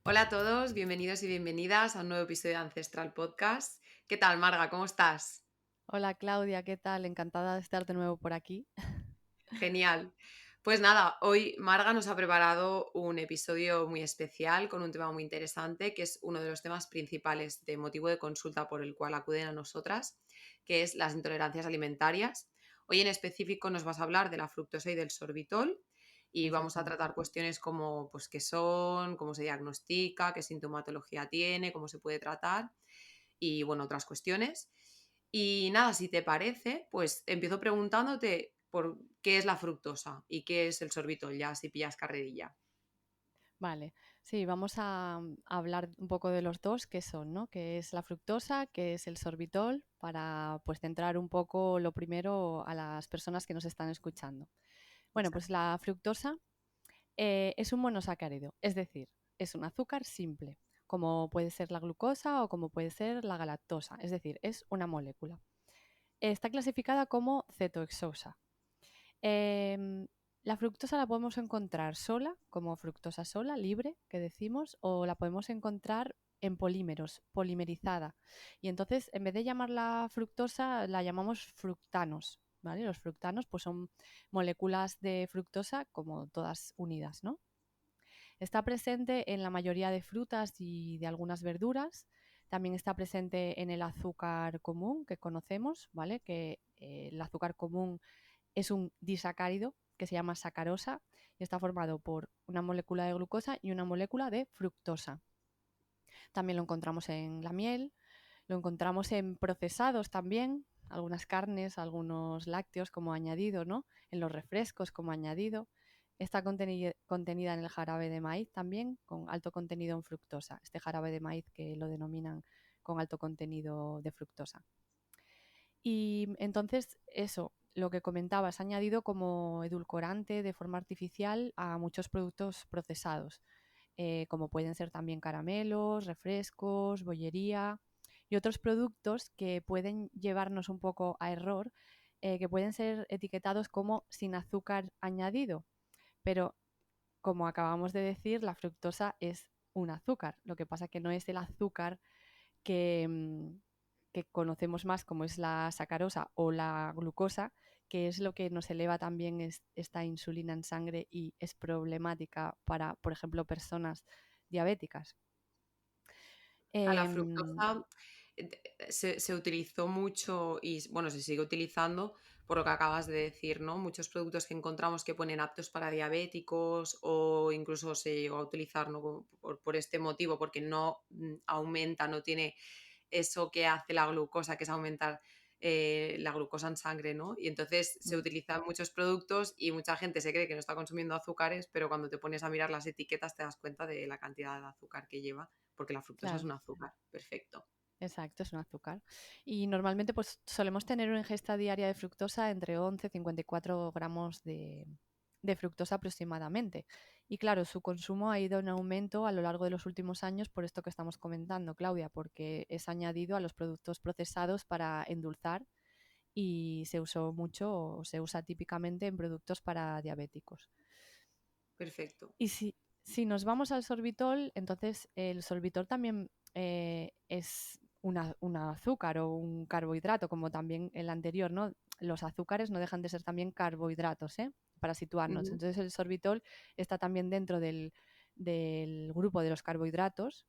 Hola a todos, bienvenidos y bienvenidas a un nuevo episodio de Ancestral Podcast. ¿Qué tal, Marga? ¿Cómo estás? Hola Claudia, ¿qué tal? Encantada de estar de nuevo por aquí. Genial. Pues nada, hoy Marga nos ha preparado un episodio muy especial con un tema muy interesante, que es uno de los temas principales de motivo de consulta por el cual acuden a nosotras, que es las intolerancias alimentarias. Hoy en específico nos vas a hablar de la fructosa y del sorbitol y vamos a Exactamente. tratar cuestiones como pues, qué son, cómo se diagnostica, qué sintomatología tiene, cómo se puede tratar y bueno, otras cuestiones. Y nada, si te parece, pues empiezo preguntándote por qué es la fructosa y qué es el sorbitol, ya si pillas carrerilla. Vale, sí, vamos a hablar un poco de los dos, qué son, ¿no? ¿Qué es la fructosa, qué es el sorbitol? Para pues centrar un poco lo primero a las personas que nos están escuchando. Bueno, pues Exacto. la fructosa es un monosacárido, es decir, es un azúcar simple, como puede ser la glucosa o como puede ser la galactosa, es decir, es una molécula. Está clasificada como cetoexosa. Em, la fructosa la podemos encontrar sola, como fructosa sola, libre, que decimos, o la podemos encontrar en polímeros, polimerizada. Y entonces, en vez de llamarla fructosa, la llamamos fructanos. ¿Vale? Los fructanos pues son moléculas de fructosa como todas unidas, ¿no? Está presente en la mayoría de frutas y de algunas verduras. También está presente en el azúcar común que conocemos, ¿vale? Que el azúcar común es un disacárido que se llama sacarosa y está formado por una molécula de glucosa y una molécula de fructosa. También lo encontramos en la miel, lo encontramos en procesados también, algunas carnes, algunos lácteos como añadido, ¿no? En los refrescos como añadido. Está contenida en el jarabe de maíz también, con alto contenido en fructosa. Este jarabe de maíz que lo denominan con alto contenido de fructosa. Y entonces eso, lo que comentabas, añadido como edulcorante de forma artificial a muchos productos procesados, como pueden ser también caramelos, refrescos, bollería y otros productos que pueden llevarnos un poco a error, que pueden ser etiquetados como sin azúcar añadido, pero como acabamos de decir, la fructosa es un azúcar. Lo que pasa que no es el azúcar que, que conocemos más como es la sacarosa o la glucosa, que es lo que nos eleva también esta insulina en sangre y es problemática para, por ejemplo, personas diabéticas. A la Em, fructosa se utilizó mucho y bueno, se sigue utilizando por lo que acabas de decir, ¿no? Muchos productos que encontramos que ponen aptos para diabéticos o incluso se llegó a utilizar, ¿no? por este motivo, porque no aumenta, no tiene eso que hace la glucosa, que es aumentar la glucosa en sangre, ¿no? Y entonces se mm, utilizan muchos productos y mucha gente se cree que no está consumiendo azúcares, pero cuando te pones a mirar las etiquetas te das cuenta de la cantidad de azúcar que lleva, porque la fructosa es claro, un azúcar. Perfecto. exacto, es un azúcar. Y normalmente pues solemos tener una ingesta diaria de fructosa entre 11 y 54 gramos de fructosa aproximadamente. Y claro, su consumo ha ido en aumento a lo largo de los últimos años por esto que estamos comentando, Claudia, porque es añadido a los productos procesados para endulzar y se usó mucho o se usa típicamente en productos para diabéticos. Perfecto. Y si nos vamos al sorbitol, entonces el sorbitol también es un azúcar o un carbohidrato, como también el anterior, ¿no? Los azúcares no dejan de ser también carbohidratos, ¿eh? Para situarnos. Ujú. Entonces el sorbitol está también dentro del grupo de los carbohidratos,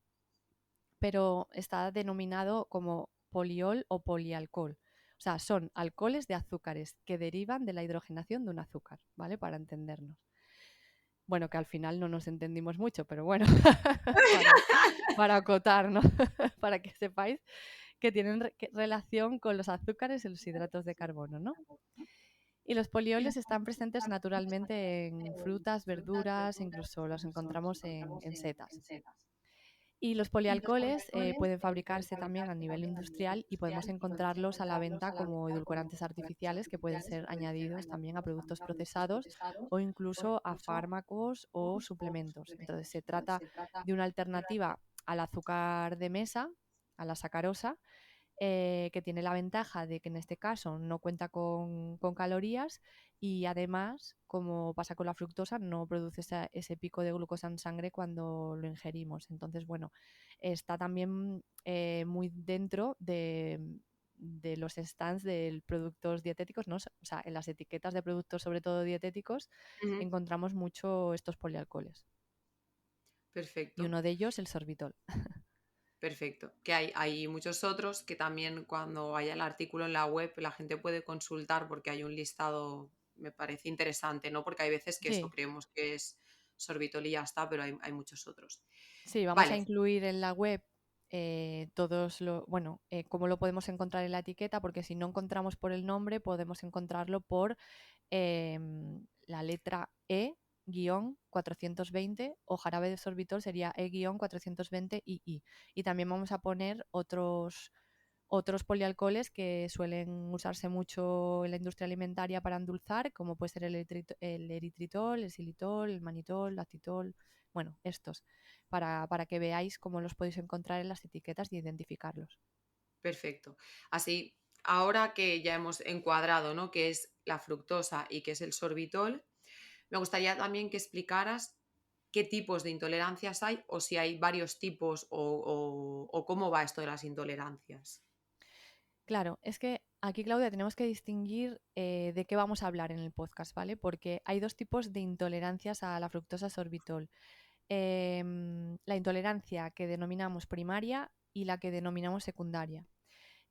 pero está denominado como poliol o polialcohol. O sea, son alcoholes de azúcares que derivan de la hidrogenación de un azúcar, ¿vale? Para entendernos. Bueno, que al final no nos entendimos mucho, pero bueno, para, para acotar, ¿no? Para que sepáis que tienen relación con los azúcares y los hidratos de carbono, ¿no? Y los polioles están presentes naturalmente en frutas, verduras, incluso los encontramos en setas. Y los polialcoholes pueden fabricarse también a nivel industrial y podemos encontrarlos a la venta como edulcorantes artificiales que pueden ser añadidos también a productos procesados o incluso a fármacos o suplementos. Entonces se trata de una alternativa al azúcar de mesa, a la sacarosa, que tiene la ventaja de que en este caso no cuenta con calorías y además, como pasa con la fructosa, no produce ese pico de glucosa en sangre cuando lo ingerimos. Entonces, bueno, está también muy dentro de los stands de productos dietéticos, ¿no? O sea, en las etiquetas de productos, sobre todo dietéticos, Ujú. encontramos mucho estos polialcoholes. Y Perfecto. uno de ellos, el sorbitol. Perfecto. Que hay muchos otros que también cuando haya el artículo en la web la gente puede consultar porque hay un listado, me parece interesante, ¿no? Porque hay veces que eso Sí, creemos que es sorbitol y ya está, pero hay muchos otros. sí, vamos a Vale. incluir en la web bueno, cómo lo podemos encontrar en la etiqueta, porque si no encontramos por el nombre, podemos encontrarlo por la letra E-420 o jarabe de sorbitol sería E-420II. Y también vamos a poner otros polialcoholes que suelen usarse mucho en la industria alimentaria para endulzar, como puede ser el eritritol, el xilitol, el manitol, lactitol, bueno, estos, para que veáis cómo los podéis encontrar en las etiquetas y identificarlos. Perfecto. Así, ahora que ya hemos encuadrado, ¿no? Qué es la fructosa y qué es el sorbitol, me gustaría también que explicaras qué tipos de intolerancias hay o si hay varios tipos o cómo va esto de las intolerancias. Claro, es que aquí, Claudia, tenemos que distinguir de qué vamos a hablar en el podcast, ¿vale? Porque hay dos tipos de intolerancias a la fructosa sorbitol. La intolerancia que denominamos primaria y la que denominamos secundaria.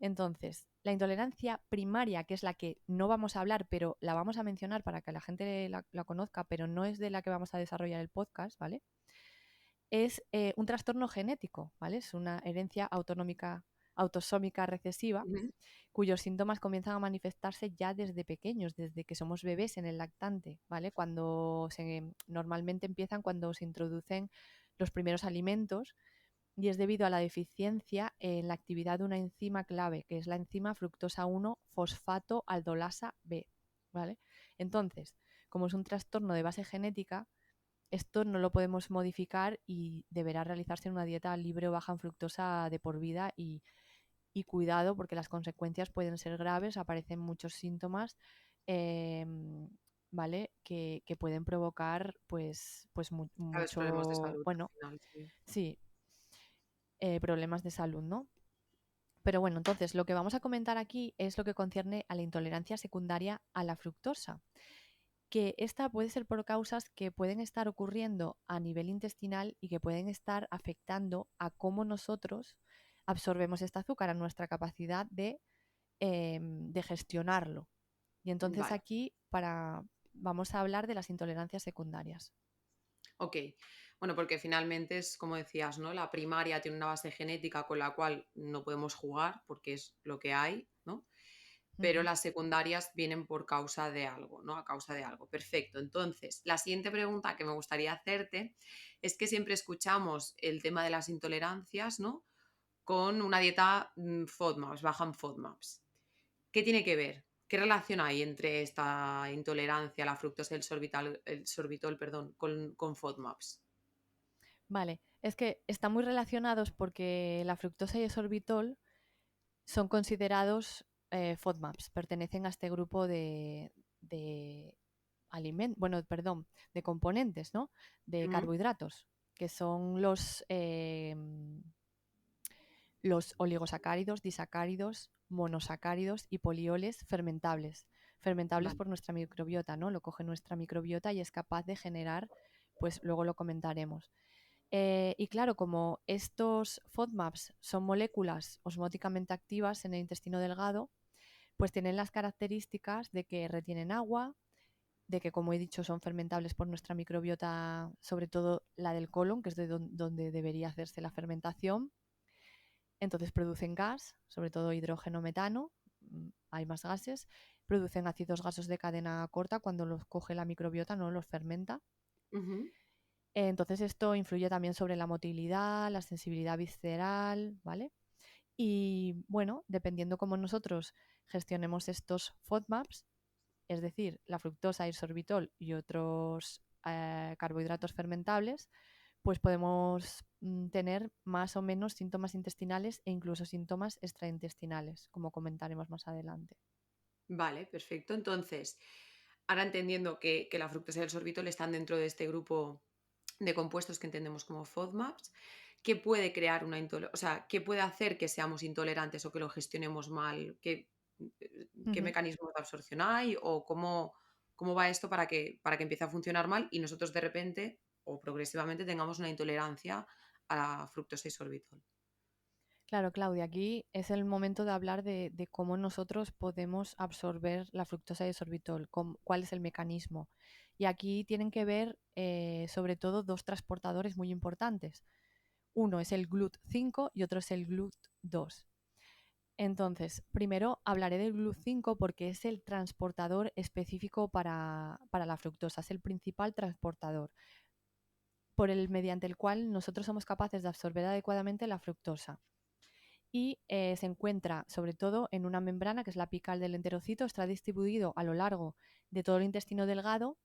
Entonces, la intolerancia primaria, que es la que no vamos a hablar, pero la vamos a mencionar para que la gente la conozca, pero no es de la que vamos a desarrollar el podcast, ¿vale? Es un trastorno genético, ¿vale? Es una herencia autosómica recesiva Ujú. cuyos síntomas comienzan a manifestarse ya desde pequeños, desde que somos bebés en el lactante, ¿vale? Normalmente empiezan cuando se introducen los primeros alimentos y es debido a la deficiencia en la actividad de una enzima clave, que es la enzima fructosa 1 fosfato aldolasa B, ¿vale? Entonces, como es un trastorno de base genética, esto no lo podemos modificar y deberá realizarse en una dieta libre o baja en fructosa de por vida y cuidado porque las consecuencias pueden ser graves, aparecen muchos síntomas, eh, ¿vale? Que pueden provocar pues Graves problemas de mucho, salud al bueno, final, sí. sí, problemas de salud, ¿no? Pero bueno, entonces lo que vamos a comentar aquí es lo que concierne a la intolerancia secundaria a la fructosa, que esta puede ser por causas que pueden estar ocurriendo a nivel intestinal y que pueden estar afectando a cómo nosotros absorbemos este azúcar, a nuestra capacidad de gestionarlo. Y entonces Vale, aquí vamos a hablar de las intolerancias secundarias. ok. Bueno, porque finalmente es como decías, ¿no? La primaria tiene una base genética con la cual no podemos jugar porque es lo que hay, ¿no? Pero Ujú. las secundarias vienen por causa de algo, ¿no? A causa de algo. Perfecto. Entonces, la siguiente pregunta que me gustaría hacerte es que siempre escuchamos el tema de las intolerancias, ¿no? Con una dieta FODMAPs, baja en FODMAPs. ¿Qué tiene que ver? ¿Qué relación hay entre esta intolerancia a la fructosa y el sorbitol, perdón, con FODMAPs? Vale, es que están muy relacionados porque la fructosa y el sorbitol son considerados FODMAPs, pertenecen a este grupo de bueno, perdón, de componentes, ¿no? De Ujú. carbohidratos, que son los oligosacáridos, disacáridos, monosacáridos y polioles fermentables. Fermentables Vale. por nuestra microbiota, ¿no? Lo coge nuestra microbiota y es capaz de generar, pues luego lo comentaremos. Y claro, como estos FODMAPs son moléculas osmóticamente activas en el intestino delgado, pues tienen las características de que retienen agua, de que, como he dicho, son fermentables por nuestra microbiota, sobre todo la del colon, que es donde debería hacerse la fermentación. Entonces producen gas, sobre todo hidrógeno, metano, hay más gases, producen ácidos gaseosos de cadena corta cuando los coge la microbiota, no los fermenta. Ujú. Entonces esto influye también sobre la motilidad, la sensibilidad visceral, ¿vale? Y bueno, dependiendo cómo nosotros gestionemos estos FODMAPs, es decir, la fructosa, el sorbitol y otros carbohidratos fermentables, pues podemos tener más o menos síntomas intestinales e incluso síntomas extraintestinales, como comentaremos más adelante. Vale, perfecto. Entonces, ahora entendiendo que la fructosa y el sorbitol están dentro de este grupo de compuestos que entendemos como FODMAPs, ¿qué puede crear una intolerancia? O sea, ¿qué puede hacer que seamos intolerantes o que lo gestionemos mal? ¿Qué Ujú. mecanismos de absorción hay? ¿O cómo va esto para que empiece a funcionar mal y nosotros de repente o progresivamente tengamos una intolerancia a la fructosa y sorbitol? Claro, Claudia, aquí es el momento de hablar de cómo nosotros podemos absorber la fructosa y el sorbitol, cuál es el mecanismo. Y aquí tienen que ver sobre todo dos transportadores muy importantes. Uno es el GLUT5 y otro es el GLUT2. Entonces, primero hablaré del GLUT5 porque es el transportador específico para la fructosa, es el principal transportador mediante el cual nosotros somos capaces de absorber adecuadamente la fructosa. Y se encuentra sobre todo en una membrana que es la apical del enterocito, está distribuido a lo largo de todo el intestino delgado,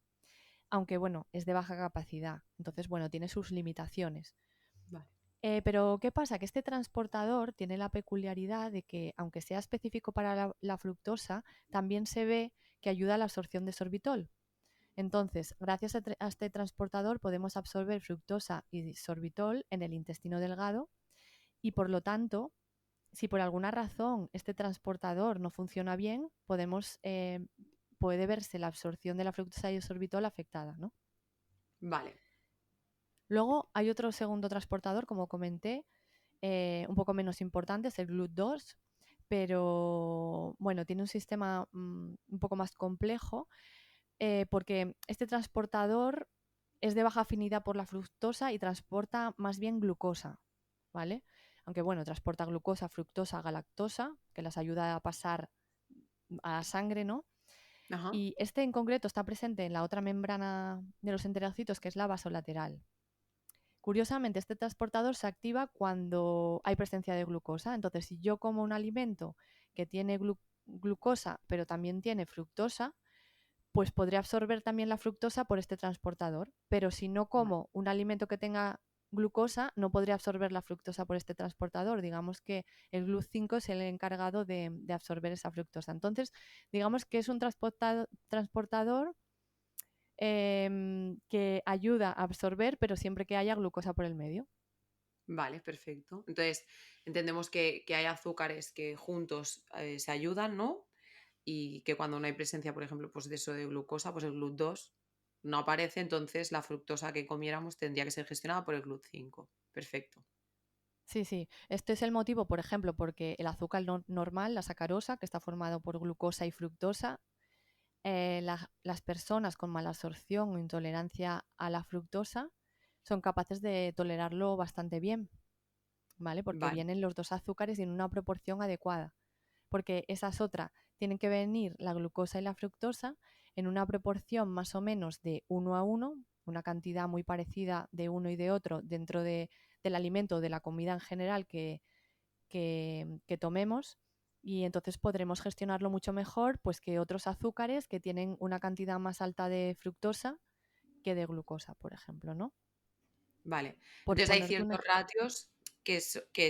aunque bueno, es de baja capacidad, entonces bueno, tiene sus limitaciones. Vale, Pero ¿qué pasa? Que este transportador tiene la peculiaridad de que, aunque sea específico para la fructosa, también se ve que ayuda a la absorción de sorbitol. Entonces, gracias a este transportador podemos absorber fructosa y sorbitol en el intestino delgado y por lo tanto, si por alguna razón este transportador no funciona bien, puede verse la absorción de la fructosa y el sorbitol afectada, ¿no? vale, Luego hay otro segundo transportador, como comenté, un poco menos importante, es el GLUT2, pero bueno, tiene un sistema un poco más complejo porque este transportador es de baja afinidad por la fructosa y transporta más bien glucosa, ¿vale? Aunque bueno, transporta glucosa, fructosa, galactosa, que las ayuda a pasar a la sangre, ¿no? ajá, Y este en concreto está presente en la otra membrana de los enterocitos, que es la vasolateral. Curiosamente, este transportador se activa cuando hay presencia de glucosa. Entonces, si yo como un alimento que tiene glucosa, pero también tiene fructosa, pues podría absorber también la fructosa por este transportador. Pero si no vale, como un alimento que tenga glucosa, no podría absorber la fructosa por este transportador. Digamos que el GLUT5 es el encargado de absorber esa fructosa. Entonces, digamos que es un transportador que ayuda a absorber, pero siempre que haya glucosa por el medio. vale, perfecto. Entonces, entendemos que hay azúcares que juntos se ayudan, ¿no? Y que cuando no hay presencia, por ejemplo, pues de eso de glucosa, pues el GLUT2 no aparece, entonces la fructosa que comiéramos tendría que ser gestionada por el GLUT5. Perfecto. Sí, sí. Este es el motivo, por ejemplo, porque el azúcar normal, la sacarosa, que está formado por glucosa y fructosa, las personas con mala absorción o intolerancia a la fructosa son capaces de tolerarlo bastante bien, ¿vale? Porque Vale, vienen los dos azúcares en una proporción adecuada. Porque esa es otra. Tienen que venir la glucosa y la fructosa en una proporción más o menos de 1 a 1, una cantidad muy parecida de uno y de otro dentro del alimento o de la comida en general que tomemos y entonces podremos gestionarlo mucho mejor pues que otros azúcares que tienen una cantidad más alta de fructosa que de glucosa, por ejemplo, ¿no? vale. Por Entonces hay ponerte un ciertos ratios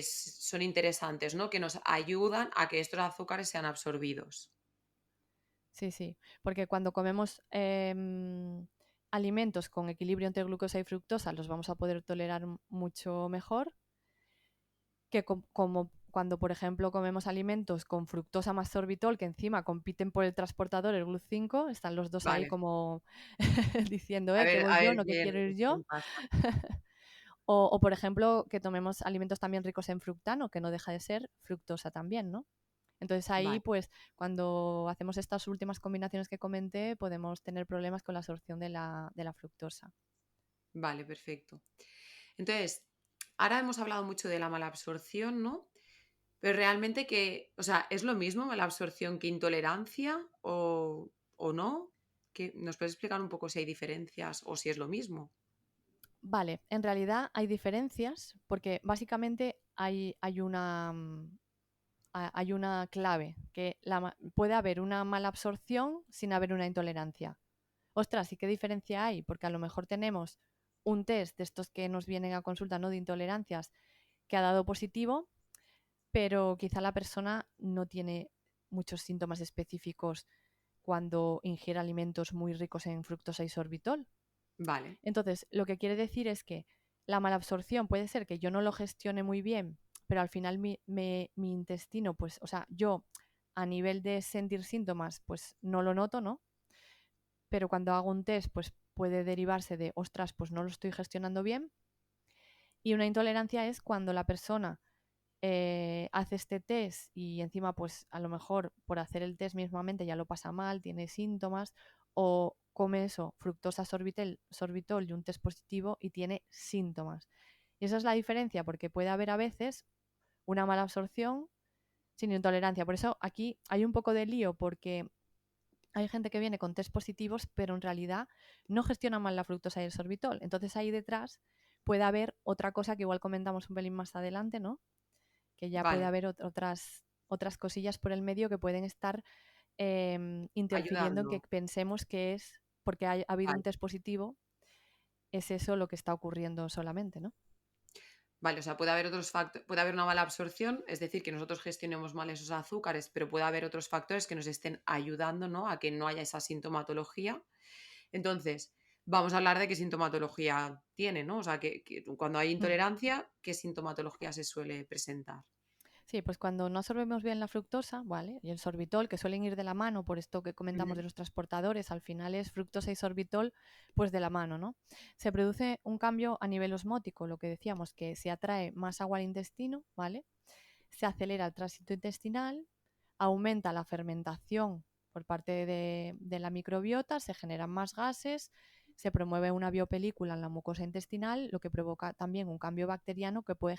son interesantes, ¿no? Que nos ayudan a que estos azúcares sean absorbidos. Sí, sí, porque cuando comemos alimentos con equilibrio entre glucosa y fructosa los vamos a poder tolerar mucho mejor que como cuando, por ejemplo, comemos alimentos con fructosa más sorbitol, que encima compiten por el transportador, el GLUT5, están los dos ahí Vale. como diciendo, que A voy yo, ver no que quiero ir yo. quién pasa. O, por ejemplo, que tomemos alimentos también ricos en fructano, que no deja de ser fructosa también, ¿no? Entonces ahí, Vale, pues, cuando hacemos estas últimas combinaciones que comenté, podemos tener problemas con la absorción de la fructosa. vale, perfecto. Entonces, ahora hemos hablado mucho de la mala absorción, ¿no? Pero realmente o sea, ¿es lo mismo mala absorción que intolerancia o no? ¿Nos puedes explicar un poco si hay diferencias o si es lo mismo? Vale, en realidad hay diferencias porque básicamente hay una clave, que puede haber una mala absorción sin haber una intolerancia. Ostras, ¿y qué diferencia hay? Porque a lo mejor tenemos un test de estos que nos vienen a consulta, ¿no? De intolerancias, que ha dado positivo, pero quizá la persona no tiene muchos síntomas específicos cuando ingiere alimentos muy ricos en fructosa y sorbitol. Vale, Entonces, lo que quiere decir es que la malabsorción puede ser que yo no lo gestione muy bien, pero al final mi intestino, pues, o sea, yo a nivel de sentir síntomas, pues no lo noto, ¿no? Pero cuando hago un test, pues puede derivarse de, ostras, pues no lo estoy gestionando bien. Y una intolerancia es cuando la persona hace este test y encima, pues a lo mejor por hacer el test mismamente ya lo pasa mal, tiene síntomas, o come eso, fructosa sorbitol y un test positivo y tiene síntomas. Y esa es la diferencia, porque puede haber a veces una mala absorción sin intolerancia. Por eso aquí hay un poco de lío, porque hay gente que viene con test positivos, pero en realidad no gestiona mal la fructosa y el sorbitol. Entonces ahí detrás puede haber otra cosa que igual comentamos un pelín más adelante, ¿no? Que ya puede vale, haber otras cosillas por el medio que pueden estar interfiriendo en que ayudando. pensemos que es porque ha habido un Vale. test positivo, es eso lo que está ocurriendo solamente, ¿no? Vale, o sea, puede haber otros factores, puede haber una mala absorción, es decir, que nosotros gestionemos mal esos azúcares, pero puede haber otros factores que nos estén ayudando, ¿no? A que no haya esa sintomatología. Entonces, vamos a hablar de qué sintomatología tiene, ¿no? O sea, que cuando hay Mm. intolerancia, ¿qué sintomatología se suele presentar? Sí, pues cuando no absorbemos bien la fructosa, ¿vale? Y el sorbitol, que suelen ir de la mano, por esto que comentamos de Ujú. los transportadores, al final es fructosa y sorbitol, pues de la mano, ¿no? Se produce un cambio a nivel osmótico, lo que decíamos, que se atrae más agua al intestino, ¿vale? Se acelera el tránsito intestinal, aumenta la fermentación por parte de la microbiota, se generan más gases, se promueve una biopelícula en la mucosa intestinal, lo que provoca también un cambio bacteriano que puede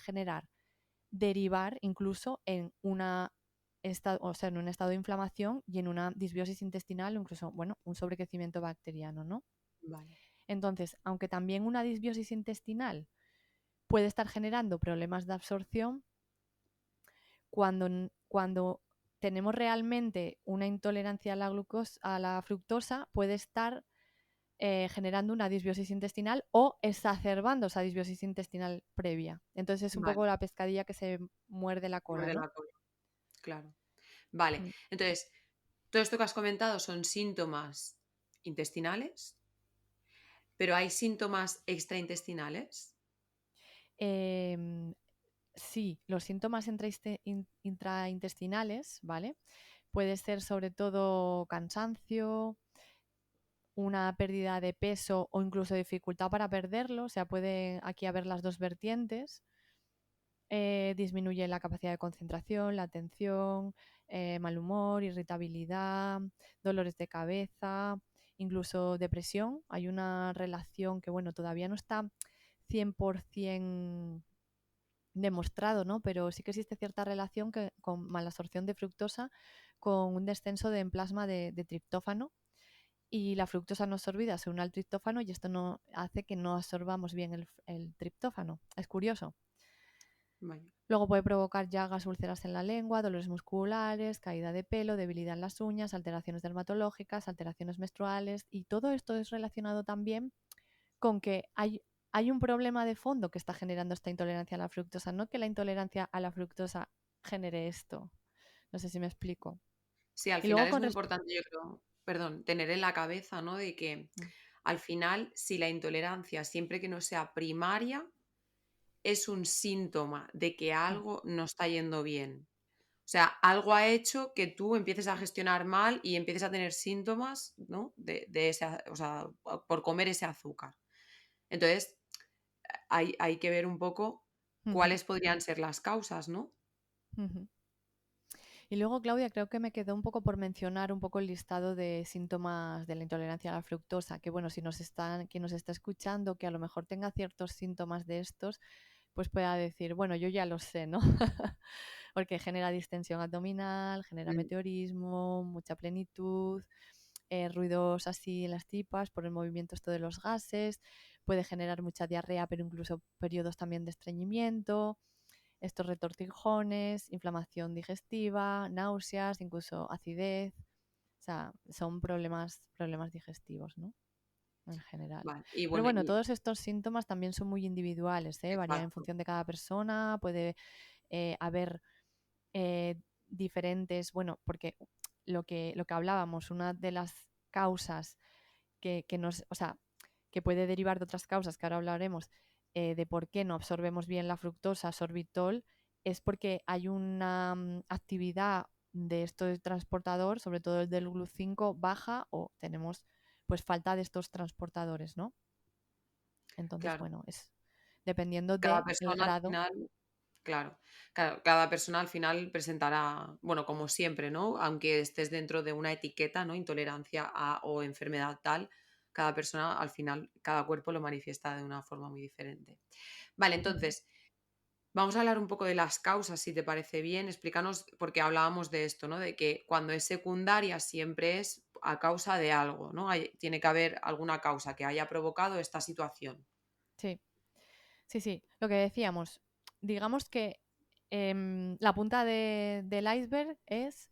derivar incluso en o sea, en un estado de inflamación y en una disbiosis intestinal o incluso, bueno, un sobrecrecimiento bacteriano, ¿no? Vale, Entonces, aunque también una disbiosis intestinal puede estar generando problemas de absorción, cuando tenemos realmente una intolerancia a la glucosa, a la fructosa, puede estar generando una disbiosis intestinal o exacerbando esa disbiosis intestinal previa. Entonces es un vale, poco la pescadilla que se muerde la cola, muerde ¿no? la cola, claro. Vale, Mm. entonces, todo esto que has comentado son síntomas intestinales, pero hay síntomas extraintestinales. Em, sí, los síntomas intraintestinales, ¿vale? Puede ser sobre todo cansancio, una pérdida de peso o incluso dificultad para perderlo, o sea, puede aquí haber las dos vertientes. Disminuye la capacidad de concentración, la atención, mal humor, irritabilidad, dolores de cabeza, incluso depresión. Hay una relación que, bueno, todavía no está 100% demostrado, ¿no? Pero sí que existe cierta relación con malabsorción de fructosa con un descenso de en plasma de triptófano y la fructosa no absorbida se une al triptófano y esto no hace que no absorbamos bien el triptófano. Es curioso. Vaya, Luego puede provocar llagas, úlceras en la lengua, dolores musculares, caída de pelo, debilidad en las uñas, alteraciones dermatológicas, alteraciones menstruales y todo esto es relacionado también con que hay un problema de fondo que está generando esta intolerancia a la fructosa, no que la intolerancia a la fructosa genere esto. No sé si me explico. sí, al Y final luego es con muy respecto... importante, yo creo, perdón, tener en la cabeza, ¿no? De que al final, si la intolerancia, siempre que no sea primaria, es un síntoma de que algo no está yendo bien. O sea, algo ha hecho que tú empieces a gestionar mal y empieces a tener síntomas, ¿no? De ese, o sea, por comer ese azúcar. Entonces, hay que ver un poco cuáles podrían ser las causas, ¿no? Y luego, Claudia, creo que me quedó un poco por mencionar un poco el listado de síntomas de la intolerancia a la fructosa, que bueno, si quien nos está escuchando, que a lo mejor tenga ciertos síntomas de estos, pues pueda decir, bueno, yo ya lo sé, ¿no? Porque genera distensión abdominal, genera Mm, meteorismo, mucha plenitud, ruidos así en las tripas por el movimiento esto de los gases, puede generar mucha diarrea, pero incluso periodos también de estreñimiento, estos retortijones, inflamación digestiva, náuseas, incluso acidez. O sea, son problemas digestivos, ¿no? en general. Vale. Y Pero bueno, bueno, todos estos síntomas también son muy individuales, ¿eh? Varían en exacto, función de cada persona, puede haber eh, diferentes, bueno, porque lo que hablábamos, una de las causas que nos, o sea, que puede derivar de otras causas, que ahora hablaremos, de por qué no absorbemos bien la fructosa, sorbitol, es porque hay una actividad de este transportador, sobre todo el del GLUT5, baja o tenemos pues falta de estos transportadores, ¿no? Entonces, claro. bueno, es dependiendo Cada del persona al grado. final, claro, cada persona al final presentará, bueno, como siempre, ¿no? Aunque estés dentro de una etiqueta, ¿no? Intolerancia a o enfermedad tal, cada persona al final, cada cuerpo lo manifiesta de una forma muy diferente. Vale, Ujú. entonces, vamos a hablar un poco de las causas, si te parece bien. Explícanos, porque hablábamos de esto, ¿no? De que cuando es secundaria siempre es a causa de algo, ¿no? Tiene que haber alguna causa que haya provocado esta situación. Sí, sí, sí. Lo que decíamos, digamos que la punta del iceberg es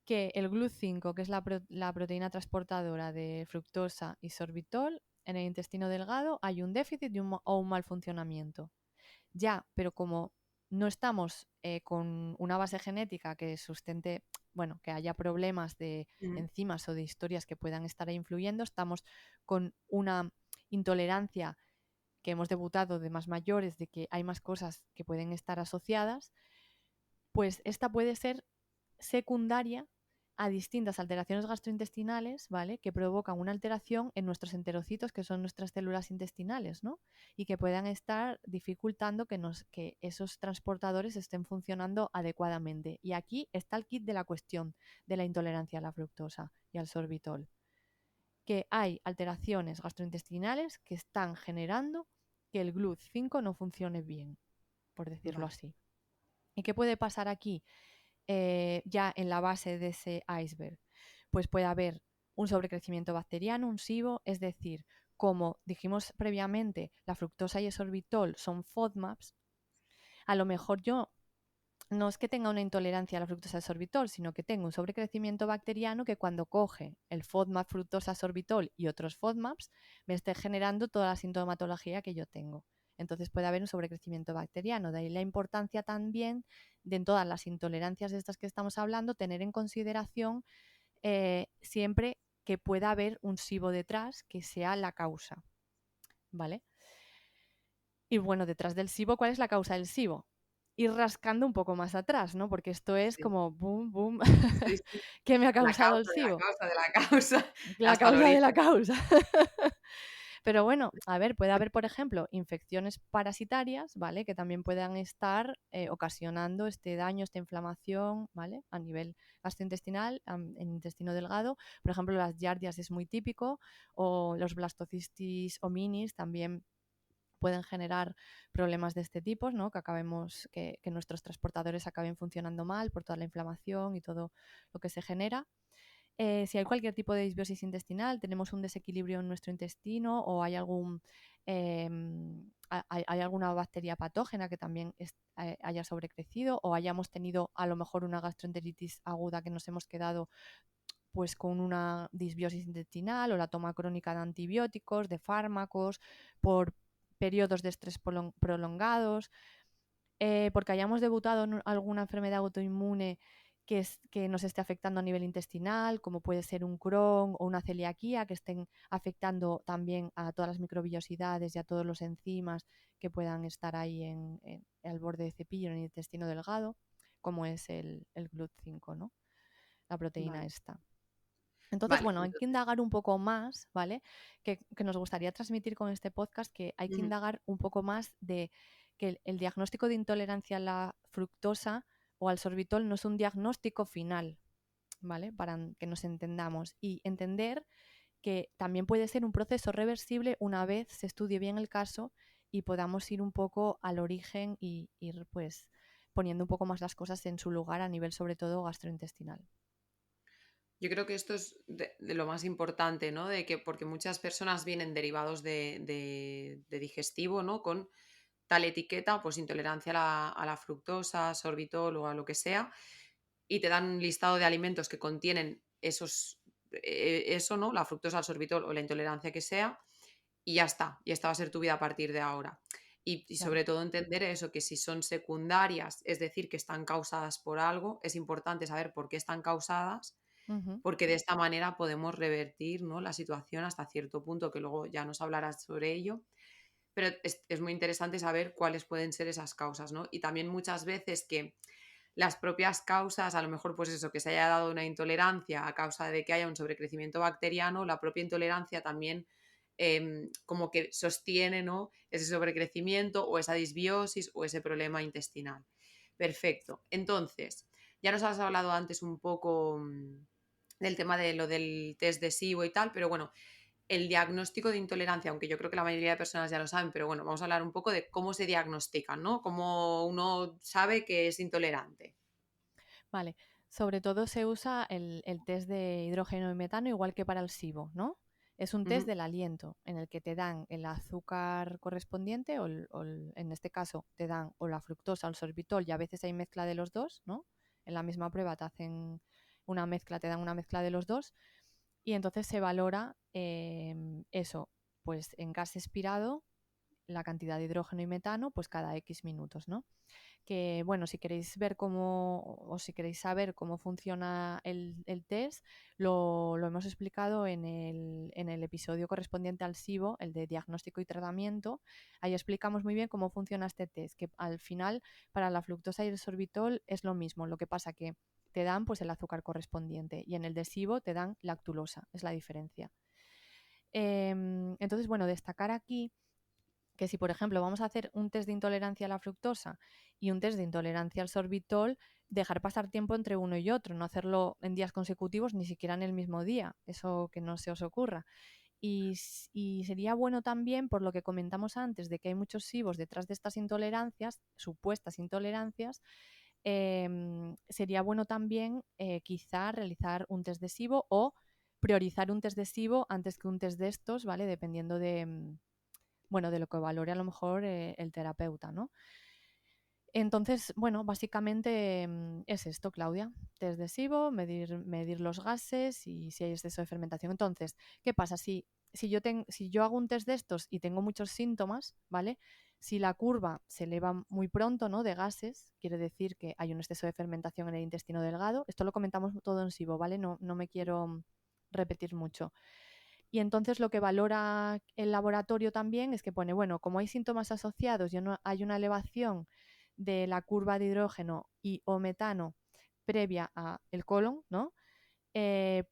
que el GLUT5, que es la proteína transportadora de fructosa y sorbitol, en el intestino delgado hay un déficit o un mal funcionamiento. Ya, pero como no estamos con una base genética que sustente, bueno, que haya problemas de Ujú, enzimas o de historias que puedan estar ahí influyendo, estamos con una intolerancia que hemos debutado de más mayores, de que hay más cosas que pueden estar asociadas, pues esta puede ser secundaria a distintas alteraciones gastrointestinales, ¿vale? Que provocan una alteración en nuestros enterocitos, que son nuestras células intestinales, ¿no? Y que puedan estar dificultando que esos transportadores estén funcionando adecuadamente. Y aquí está el kit de la cuestión de la intolerancia a la fructosa y al sorbitol, que hay alteraciones gastrointestinales que están generando que el GLUT5 no funcione bien, por decirlo vale, así. ¿Y qué puede pasar aquí? Ya en la base de ese iceberg, pues puede haber un sobrecrecimiento bacteriano, un SIBO, es decir, como dijimos previamente, la fructosa y el sorbitol son FODMAPs, a lo mejor yo no es que tenga una intolerancia a la fructosa y sorbitol, sino que tengo un sobrecrecimiento bacteriano que cuando coge el FODMAP, fructosa, sorbitol y otros FODMAPs, me esté generando toda la sintomatología que yo tengo. Entonces puede haber un sobrecrecimiento bacteriano. De ahí la importancia también de en todas las intolerancias de estas que estamos hablando, tener en consideración siempre que pueda haber un SIBO detrás que sea la causa. ¿Vale? Y bueno, detrás del SIBO, ¿cuál es la causa del SIBO? Ir rascando un poco más atrás, ¿no? Porque esto es sí, como boom, boom, sí, sí. ¿qué me ha La causado el causa de la SIBO? causa de la causa, La hasta el causa de la origen. causa. Pero bueno, a ver, puede haber, por ejemplo, infecciones parasitarias, ¿vale? Que también puedan estar ocasionando este daño, esta inflamación, ¿vale? A nivel gastrointestinal, en intestino delgado. Por ejemplo, las giardias es muy típico, o los blastocistis hominis también pueden generar problemas de este tipo, ¿no? Que nuestros transportadores acaben funcionando mal por toda la inflamación y todo lo que se genera. Si hay cualquier tipo de disbiosis intestinal, tenemos un desequilibrio en nuestro intestino o hay alguna bacteria patógena que también haya sobrecrecido o hayamos tenido a lo mejor una gastroenteritis aguda que nos hemos quedado pues con una disbiosis intestinal o la toma crónica de antibióticos, de fármacos, por periodos de estrés prolongados, porque hayamos debutado en alguna enfermedad autoinmune que nos esté afectando a nivel intestinal, como puede ser un Crohn o una celiaquía, que estén afectando también a todas las microbiosidades y a todos los enzimas que puedan estar ahí al borde de cepillo en el intestino delgado, como es el GLUT5, ¿no? La proteína Vale, esta. Entonces, vale, bueno, hay que entonces, indagar un poco más, ¿vale? Que nos gustaría transmitir con este podcast que hay que ujú. indagar un poco más de que el diagnóstico de intolerancia a la fructosa o al sorbitol no es un diagnóstico final, ¿vale? Para que nos entendamos y entender que también puede ser un proceso reversible una vez se estudie bien el caso y podamos ir un poco al origen y ir pues poniendo un poco más las cosas en su lugar a nivel sobre todo gastrointestinal. Yo creo que esto es de lo más importante, ¿no? De que, porque muchas personas vienen derivados de digestivo, ¿no? Con tal etiqueta, pues intolerancia a la fructosa, sorbitol o a lo que sea, y te dan un listado de alimentos que contienen esos eso, ¿no? La fructosa al sorbitol o la intolerancia que sea, y ya está. Y esta va a ser tu vida a partir de ahora. Y Claro. sobre todo entender eso, que si son secundarias, es decir, que están causadas por algo, es importante saber por qué están causadas, Ujú. porque de esta manera podemos revertir, ¿no? La situación hasta cierto punto, que luego ya nos hablarás sobre ello. Pero es muy interesante saber cuáles pueden ser esas causas, ¿no? Y también muchas veces que las propias causas, a lo mejor pues eso, que se haya dado una intolerancia a causa de que haya un sobrecrecimiento bacteriano, la propia intolerancia también como que sostiene, ¿no? Ese sobrecrecimiento o esa disbiosis o ese problema intestinal. Perfecto. Entonces, ya nos has hablado antes un poco del tema de lo del test de SIBO y tal, pero bueno, el diagnóstico de intolerancia, aunque yo creo que la mayoría de personas ya lo saben, pero bueno, vamos a hablar un poco de cómo se diagnostican, ¿no? Cómo uno sabe que es intolerante. Vale, sobre todo se usa el test de hidrógeno y metano igual que para el SIBO, ¿no? Es un test Ujú. del aliento en el que te dan el azúcar correspondiente en este caso te dan o la fructosa o el sorbitol y a veces hay mezcla de los dos, ¿no? En la misma prueba te hacen una mezcla, te dan una mezcla de los dos y entonces se valora eso, pues en gas expirado la cantidad de hidrógeno y metano pues cada X minutos, ¿no? Que bueno, si queréis ver cómo o si queréis saber cómo funciona el test, lo hemos explicado en el episodio correspondiente al SIBO, el de diagnóstico y tratamiento. Ahí explicamos muy bien cómo funciona este test, que al final para la fructosa y el sorbitol es lo mismo, lo que pasa que te dan pues el azúcar correspondiente y en el de SIBO te dan lactulosa, es la diferencia. Entonces, bueno, destacar aquí que si, por ejemplo, vamos a hacer un test de intolerancia a la fructosa y un test de intolerancia al sorbitol, dejar pasar tiempo entre uno y otro, no hacerlo en días consecutivos, ni siquiera en el mismo día, eso que no se os ocurra. Y sería bueno también, por lo que comentamos antes, de que hay muchos SIBOs detrás de estas intolerancias, supuestas intolerancias, sería bueno también quizá realizar un test de SIBO o priorizar un test de SIBO antes que un test de estos, ¿vale? Dependiendo bueno, de lo que valore a lo mejor el terapeuta, ¿no? Entonces, bueno, básicamente es esto, Claudia. Test de SIBO, medir los gases y si hay exceso de fermentación. Entonces, ¿qué pasa? Si yo hago un test de estos y tengo muchos síntomas, ¿vale? Si la curva se eleva muy pronto, ¿no? De gases, quiere decir que hay un exceso de fermentación en el intestino delgado. Esto lo comentamos todo en SIBO, ¿vale? No me quiero repetir mucho. Y entonces lo que valora el laboratorio también es que pone, bueno, como hay síntomas asociados y hay una elevación de la curva de hidrógeno y o metano previa a el colon, ¿no?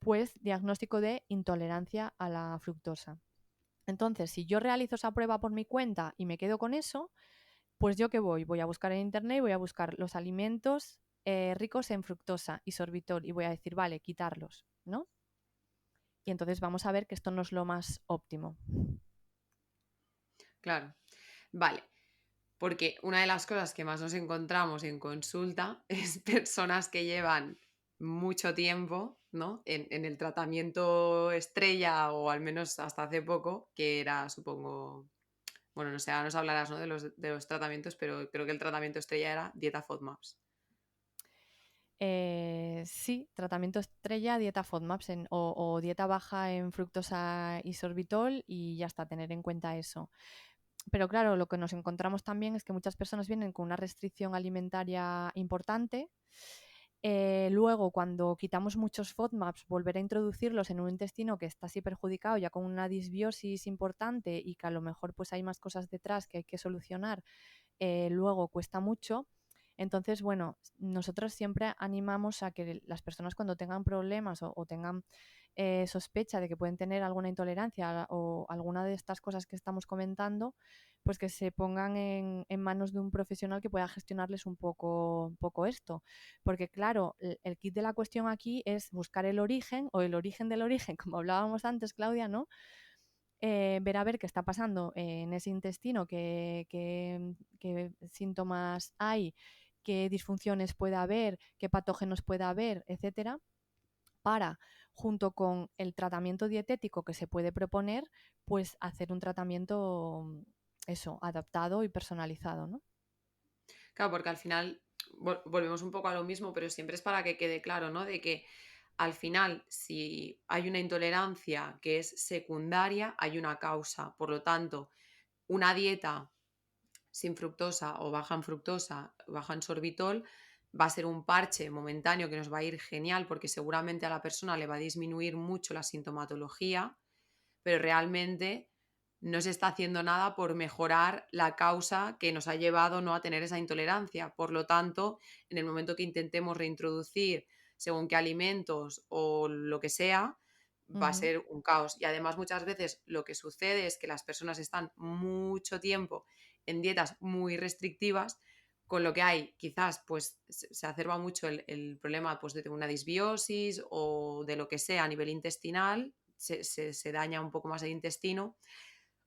Pues diagnóstico de intolerancia a la fructosa. Entonces, si yo realizo esa prueba por mi cuenta y me quedo con eso, pues yo qué voy, voy a buscar en internet y voy a buscar los alimentos ricos en fructosa y sorbitol y voy a decir, vale, quitarlos, ¿no? Y entonces vamos a ver que esto no es lo más óptimo. Claro. Vale. Porque una de las cosas que más nos encontramos en consulta es personas que llevan mucho tiempo, ¿no? En el tratamiento estrella, o al menos hasta hace poco, que era, supongo, bueno, no sé, ahora nos hablarás, ¿no? De los tratamientos, pero creo que el tratamiento estrella era dieta FODMAPs. Sí, tratamiento estrella, dieta FODMAPs o dieta baja en fructosa y sorbitol y ya está, tener en cuenta eso. Pero claro, lo que nos encontramos también es que muchas personas vienen con una restricción alimentaria importante. Luego, cuando quitamos muchos FODMAPs, volver a introducirlos en un intestino que está así perjudicado, ya con una disbiosis importante y que a lo mejor pues hay más cosas detrás que hay que solucionar, luego cuesta mucho. Entonces, bueno, nosotros siempre animamos a que las personas cuando tengan problemas o tengan sospecha de que pueden tener alguna intolerancia o alguna de estas cosas que estamos comentando, pues que se pongan en manos de un profesional que pueda gestionarles un poco esto. Porque claro, el kit de la cuestión aquí es buscar el origen o el origen del origen, como hablábamos antes, Claudia, ¿no? Ver a ver qué está pasando en ese intestino, qué síntomas hay, qué disfunciones puede haber, qué patógenos puede haber, etcétera, para, junto con el tratamiento dietético que se puede proponer, pues hacer un tratamiento, eso, adaptado y personalizado, ¿no? Claro, porque al final volvemos un poco a lo mismo, pero siempre es para que quede claro, ¿no? De que al final, si hay una intolerancia que es secundaria, hay una causa. Por lo tanto, una dieta sin fructosa o baja en fructosa, baja en sorbitol, va a ser un parche momentáneo que nos va a ir genial porque seguramente a la persona le va a disminuir mucho la sintomatología, pero realmente no se está haciendo nada por mejorar la causa que nos ha llevado no a tener esa intolerancia. Por lo tanto, en el momento que intentemos reintroducir según qué alimentos o lo que sea, va a Ujú. ser un caos. Y además muchas veces lo que sucede es que las personas están mucho tiempo en dietas muy restrictivas, con lo que hay quizás pues se acerba mucho el problema pues, de una disbiosis o de lo que sea a nivel intestinal, se daña un poco más el intestino.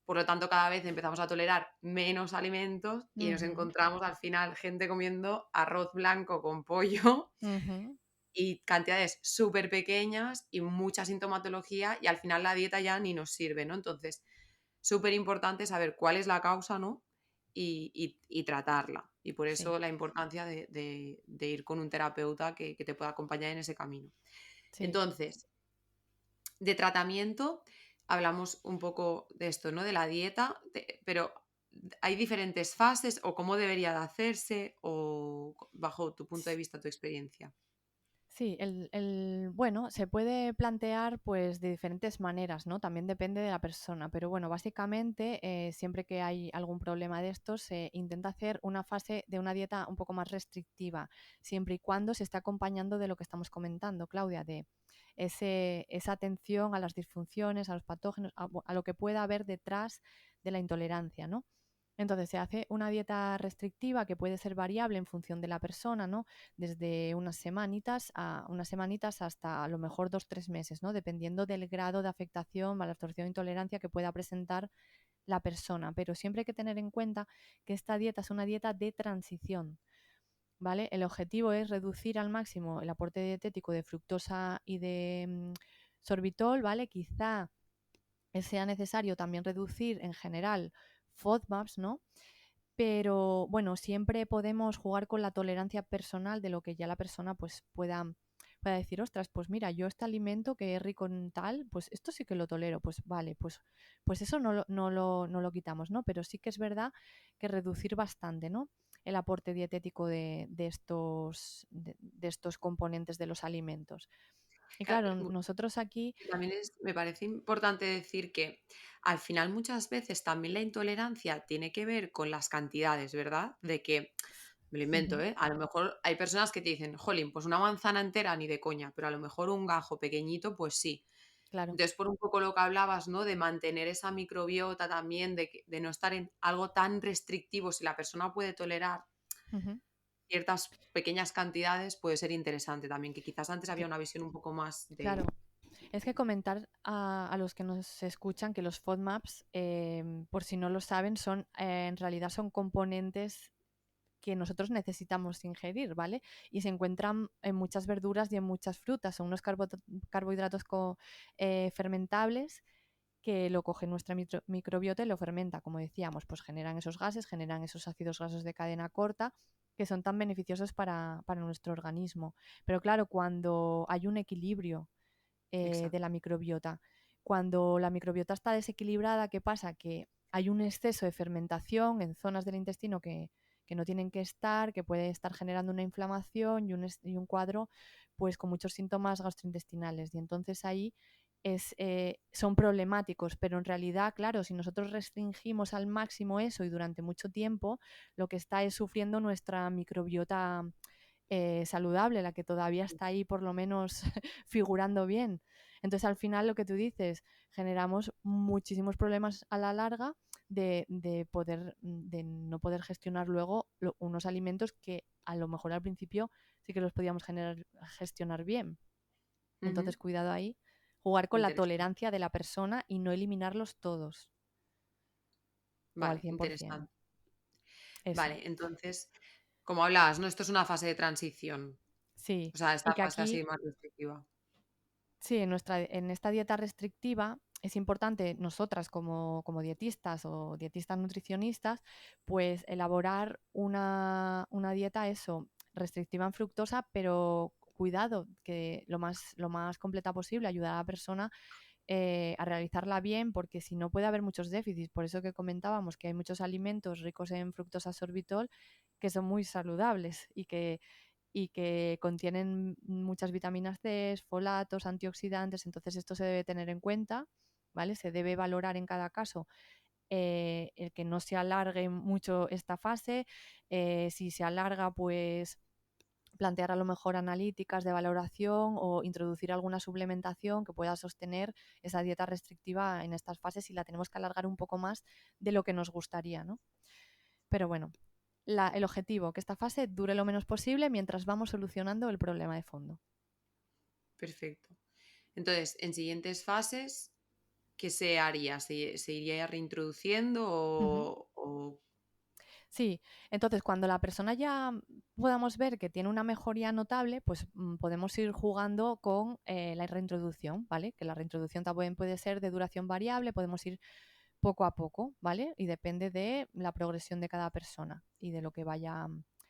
Por lo tanto, cada vez empezamos a tolerar menos alimentos y nos Ujú. encontramos al final gente comiendo arroz blanco con pollo Ujú. y cantidades súper pequeñas y mucha sintomatología y al final la dieta ya ni nos sirve, ¿no? Entonces, súper importante saber cuál es la causa, ¿no? Y tratarla. Y por Sí, eso la importancia de ir con un terapeuta que te pueda acompañar en ese camino. sí. Entonces, de tratamiento, hablamos un poco de esto, ¿no? De la dieta, pero ¿hay diferentes fases o cómo debería de hacerse o bajo tu punto de vista, tu experiencia? Sí, bueno, se puede plantear pues de diferentes maneras, ¿no? También depende de la persona, pero bueno, básicamente siempre que hay algún problema de estos se intenta hacer una fase de una dieta un poco más restrictiva, siempre y cuando se esté acompañando de lo que estamos comentando, Claudia, de esa atención a las disfunciones, a los patógenos, a lo que pueda haber detrás de la intolerancia, ¿no? Entonces se hace una dieta restrictiva que puede ser variable en función de la persona, ¿no? Desde unas semanitas hasta a lo mejor 2, 3 meses, ¿no? Dependiendo del grado de afectación, malabsorción o intolerancia que pueda presentar la persona. Pero siempre hay que tener en cuenta que esta dieta es una dieta de transición, ¿vale? El objetivo es reducir al máximo el aporte dietético de fructosa y de sorbitol, ¿vale? Quizá sea necesario también reducir en general FODMAPs, ¿no? Pero bueno, siempre podemos jugar con la tolerancia personal de lo que ya la persona pues pueda decir, ostras, pues mira, yo este alimento que es rico en tal, pues esto sí que lo tolero, pues vale, pues eso no lo quitamos, ¿no? Pero sí que es verdad que reducir bastante, ¿no? El aporte dietético de estos componentes de los alimentos. Y Claro, claro, nosotros aquí. también me parece importante decir que al final muchas veces también la intolerancia tiene que ver con las cantidades, ¿verdad? De que, me lo invento, Ujú. ¿eh? A lo mejor hay personas que te dicen, jolín, pues una manzana entera ni de coña, pero a lo mejor un gajo pequeñito, pues sí. Claro. Entonces, por un poco lo que hablabas, ¿no? De mantener esa microbiota también, de no estar en algo tan restrictivo, si la persona puede tolerar Ujú. ciertas pequeñas cantidades, puede ser interesante también, que quizás antes había Cl- una visión un poco más Claro. de... Es que comentar a los que nos escuchan que los FODMAPs, por si no lo saben, en realidad son componentes que nosotros necesitamos ingerir, ¿vale? Y se encuentran en muchas verduras y en muchas frutas. Son unos carbohidratos fermentables que lo coge nuestra microbiota y lo fermenta, como decíamos, pues generan esos gases, generan esos ácidos grasos de cadena corta que son tan beneficiosos para nuestro organismo. Pero claro, cuando hay un equilibrio de Exacto. la microbiota. Cuando la microbiota está desequilibrada, ¿qué pasa? Que hay un exceso de fermentación en zonas del intestino que no tienen que estar, que puede estar generando una inflamación y un cuadro pues con muchos síntomas gastrointestinales. Y entonces ahí son problemáticos, pero en realidad, claro, si nosotros restringimos al máximo eso y durante mucho tiempo, lo que está es sufriendo nuestra microbiota saludable, la que todavía está ahí por lo menos figurando bien. Entonces al final lo que tú dices, generamos muchísimos problemas a la larga de no poder gestionar luego unos alimentos que a lo mejor al principio sí que los podíamos gestionar bien. Ujú. Entonces cuidado ahí, jugar con la Interesante. tolerancia de la persona y no eliminarlos todos o al Vale, 100%. interesante. Eso, Vale, entonces, como hablabas, ¿no? Esto es una fase de transición. sí. O sea, Y esta que fase aquí así más restrictiva. sí, en esta dieta restrictiva es importante nosotras como dietistas o dietistas nutricionistas, pues elaborar una dieta eso, restrictiva en fructosa, pero cuidado, que lo más completa posible, ayudar a la persona a realizarla bien, porque si no puede haber muchos déficits. Por eso que comentábamos que hay muchos alimentos ricos en fructosa sorbitol que son muy saludables y que contienen muchas vitaminas C, folatos, antioxidantes. Entonces esto se debe tener en cuenta, ¿vale? Se debe valorar en cada caso el que no se alargue mucho esta fase. Si se alarga, pues plantear a lo mejor analíticas de valoración o introducir alguna suplementación que pueda sostener esa dieta restrictiva en estas fases y la tenemos que alargar un poco más de lo que nos gustaría, ¿no? Pero bueno, el objetivo, que esta fase dure lo menos posible mientras vamos solucionando el problema de fondo. Perfecto. Entonces, en siguientes fases, ¿qué se haría? ¿Se iría reintroduciendo Ujú. o Sí, entonces cuando la persona ya podamos ver que tiene una mejoría notable, pues podemos ir jugando con la reintroducción, ¿vale? Que la reintroducción también puede ser de duración variable, podemos ir poco a poco, ¿vale? Y depende de la progresión de cada persona y de lo que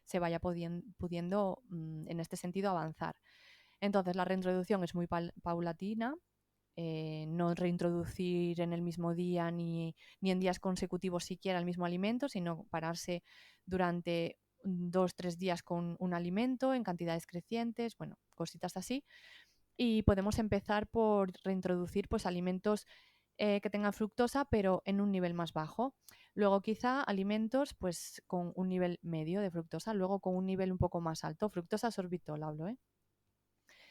se vaya pudiendo en este sentido avanzar. Entonces la reintroducción es muy paulatina, no reintroducir en el mismo día ni en días consecutivos siquiera el mismo alimento, sino pararse durante 2, 3 días con un alimento en cantidades crecientes, bueno, cositas así. Y podemos empezar por reintroducir pues, alimentos que tengan fructosa, pero en un nivel más bajo. Luego quizá alimentos pues, con un nivel medio de fructosa, luego con un nivel un poco más alto. Fructosa sorbitol hablo, ¿eh?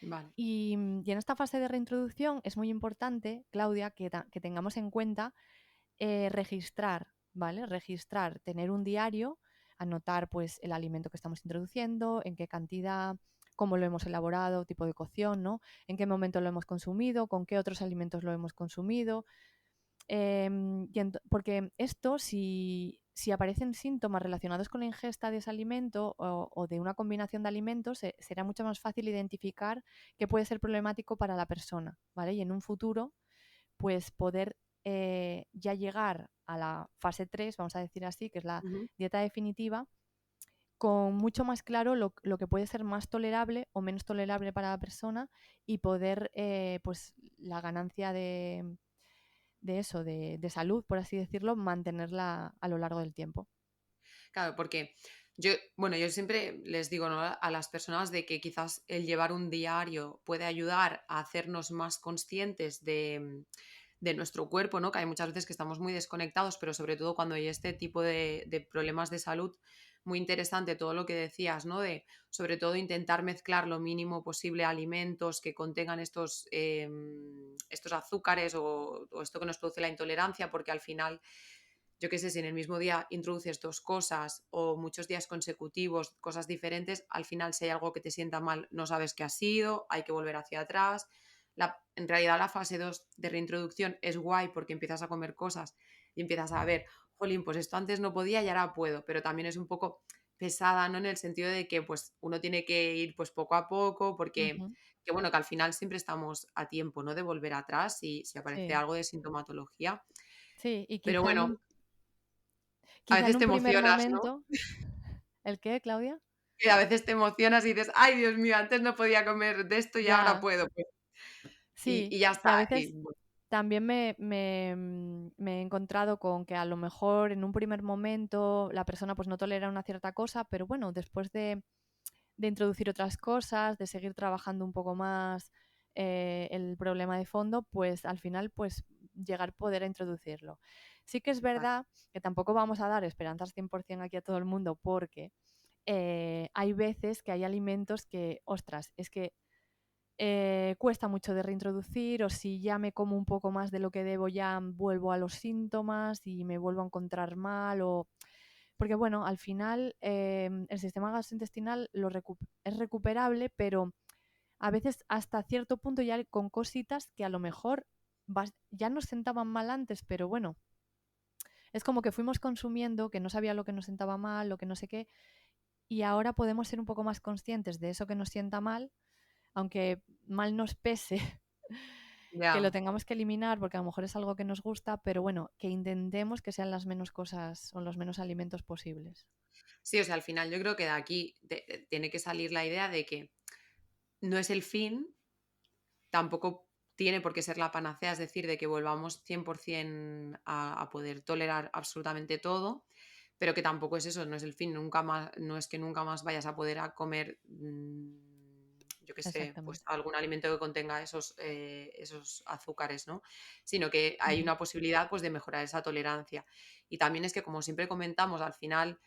vale? Y en esta fase de reintroducción es muy importante, Claudia, que tengamos en cuenta registrar, ¿vale? Registrar, tener un diario, anotar pues el alimento que estamos introduciendo, en qué cantidad, cómo lo hemos elaborado, tipo de cocción, ¿no? En qué momento lo hemos consumido, con qué otros alimentos lo hemos consumido. Porque esto, si aparecen síntomas relacionados con la ingesta de ese alimento o de una combinación de alimentos, será mucho más fácil identificar qué puede ser problemático para la persona, ¿vale? Y en un futuro, pues poder ya llegar a la fase 3 vamos a decir así, que es la Ujú. dieta definitiva, con mucho más claro lo que puede ser más tolerable o menos tolerable para la persona y poder, pues, la ganancia de eso, de salud, por así decirlo, mantenerla a lo largo del tiempo. Claro, porque yo siempre les digo, ¿no? A las personas de que quizás el llevar un diario puede ayudar a hacernos más conscientes de nuestro cuerpo, ¿no? Que hay muchas veces que estamos muy desconectados, pero sobre todo cuando hay este tipo de problemas de salud, muy interesante todo lo que decías, ¿no? De sobre todo intentar mezclar lo mínimo posible alimentos que contengan estos azúcares o esto que nos produce la intolerancia, porque al final yo qué sé, si en el mismo día introduces dos cosas o muchos días consecutivos, cosas diferentes, al final si hay algo que te sienta mal, no sabes qué ha sido, hay que volver hacia atrás. En realidad la fase 2 de reintroducción es guay porque empiezas a comer cosas y empiezas a ver, jolín, pues esto antes no podía y ahora puedo, pero también es un poco pesada, ¿no? En el sentido de que pues uno tiene que ir pues poco a poco porque Ujú. que bueno, que al final siempre estamos a tiempo, ¿no? De volver atrás si aparece Sí, algo de sintomatología. sí, y Pero bueno, a quizá en veces te un primer emocionas, ¿no? momento, ¿el qué, Claudia? Que a veces te emocionas y dices, ay, Dios mío, antes no podía comer de esto y ahora Ya, puedo. Pues, sí, y ya y está. a Y, veces también me he encontrado con que a lo mejor en un primer momento la persona pues no tolera una cierta cosa, pero bueno, después de introducir otras cosas, de seguir trabajando un poco más el problema de fondo, pues al final pues llegar a poder a introducirlo. Sí que es vale, verdad que tampoco vamos a dar esperanzas 100% aquí a todo el mundo porque hay veces que hay alimentos que, ostras, es que cuesta mucho de reintroducir o si ya me como un poco más de lo que debo ya vuelvo a los síntomas y me vuelvo a encontrar mal o porque bueno, al final el sistema gastrointestinal es recuperable, pero a veces hasta cierto punto ya con cositas que a lo mejor ya nos sentaban mal antes, pero bueno, es como que fuimos consumiendo, que no sabía lo que nos sentaba mal, lo que no sé qué, y ahora podemos ser un poco más conscientes de eso que nos sienta mal, aunque mal nos pese que lo ya. tengamos que eliminar porque a lo mejor es algo que nos gusta, pero bueno, que intentemos que sean las menos cosas o los menos alimentos posibles. Sí, o sea, al final yo creo que de aquí tiene que salir la idea de que no es el fin, tampoco tiene por qué ser la panacea, es decir, de que volvamos 100% a poder tolerar absolutamente todo, pero que tampoco es eso, no es el fin, nunca más, no es que nunca más vayas a poder a comer, yo qué sé, pues Exactamente. algún alimento que contenga esos azúcares, ¿no? Sino que hay Ujú. una posibilidad pues de mejorar esa tolerancia. Y también es que, como siempre comentamos, al final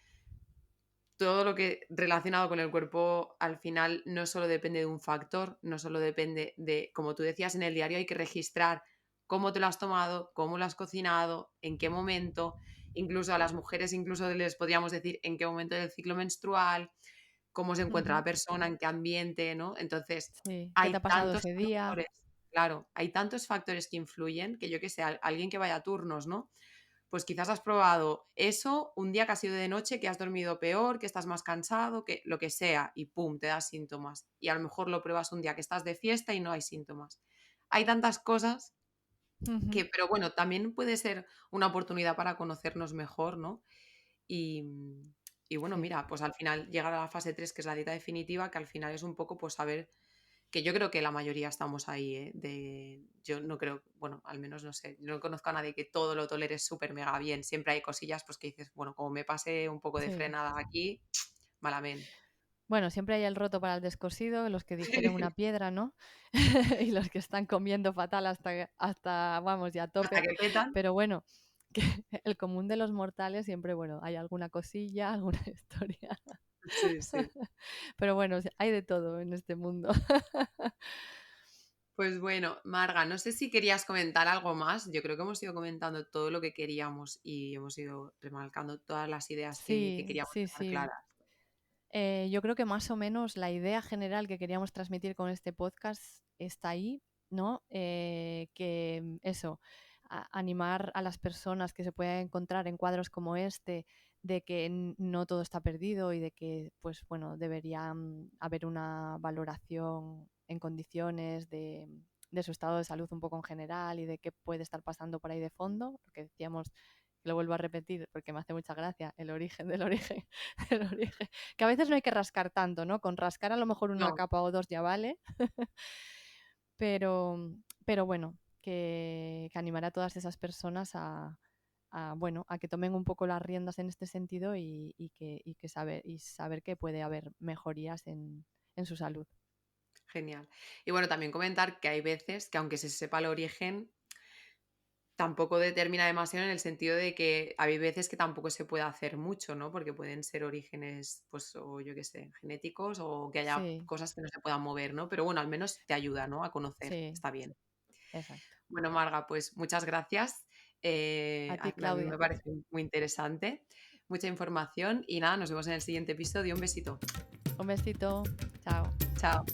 todo lo que relacionado con el cuerpo al final no solo depende de un factor, no solo depende de, como tú decías en el diario, hay que registrar cómo te lo has tomado, cómo lo has cocinado, en qué momento, incluso a las mujeres incluso les podríamos decir en qué momento del ciclo menstrual, cómo se encuentra Ujú. la persona, en qué ambiente, ¿no? Entonces, Sí, ¿qué te hay ha pasado tantos ese día? factores, claro, hay tantos factores que influyen que yo que sé, alguien que vaya a turnos, ¿no? Pues quizás has probado eso un día que ha sido de noche, que has dormido peor, que estás más cansado, que lo que sea, y pum, te da síntomas. Y a lo mejor lo pruebas un día que estás de fiesta y no hay síntomas. Hay tantas cosas Ujú. que, pero bueno, también puede ser una oportunidad para conocernos mejor, ¿no? Y, y bueno, Sí, mira, pues al final llegar a la fase 3 que es la dieta definitiva, que al final es un poco pues saber que yo creo que la mayoría estamos ahí, ¿eh? Yo no creo, bueno, al menos no sé, no conozco a nadie que todo lo tolere súper mega bien. Siempre hay cosillas pues que dices, bueno, como me pase un poco de sí. frenada aquí, malamente. Bueno, siempre hay el roto para el descosido, los que digieren una piedra, ¿no? Y los que están comiendo fatal hasta vamos, ya a Hasta tope. que petan. Pero bueno, que el común de los mortales siempre, bueno, hay alguna cosilla, alguna historia. Sí, sí. Pero bueno, hay de todo en este mundo. Pues bueno, Marga, no sé si querías comentar algo más. Yo creo que hemos ido comentando todo lo que queríamos y hemos ido remarcando todas las ideas que Sí, queríamos sí, dejar sí. claras. Yo creo que más o menos la idea general que queríamos transmitir con este podcast está ahí, ¿no? Que eso, animar a las personas que se puedan encontrar en cuadros como este, de que no todo está perdido y de que, pues bueno, debería haber una valoración en condiciones de su estado de salud un poco en general y de qué puede estar pasando por ahí de fondo, lo que decíamos, lo vuelvo a repetir porque me hace mucha gracia, el origen del origen, del origen, que a veces no hay que rascar tanto, ¿no? Con rascar a lo mejor una No, capa o dos ya vale, pero bueno, que animar a todas esas personas bueno, a que tomen un poco las riendas en este sentido y saber que puede haber mejorías en su salud. genial. Y bueno, también comentar que hay veces que aunque se sepa el origen, tampoco determina demasiado en el sentido de que hay veces que tampoco se puede hacer mucho, ¿no? Porque pueden ser orígenes, pues, o yo qué sé, genéticos o que haya Sí, cosas que no se puedan mover, ¿no? Pero bueno, al menos te ayuda, ¿no? A conocer, sí, está bien. exacto. Bueno, Marga, pues muchas gracias. A ti, A mí Claudia. me parece muy interesante, mucha información y nada, nos vemos en el siguiente episodio. Un besito. Un besito. Chao. Chao.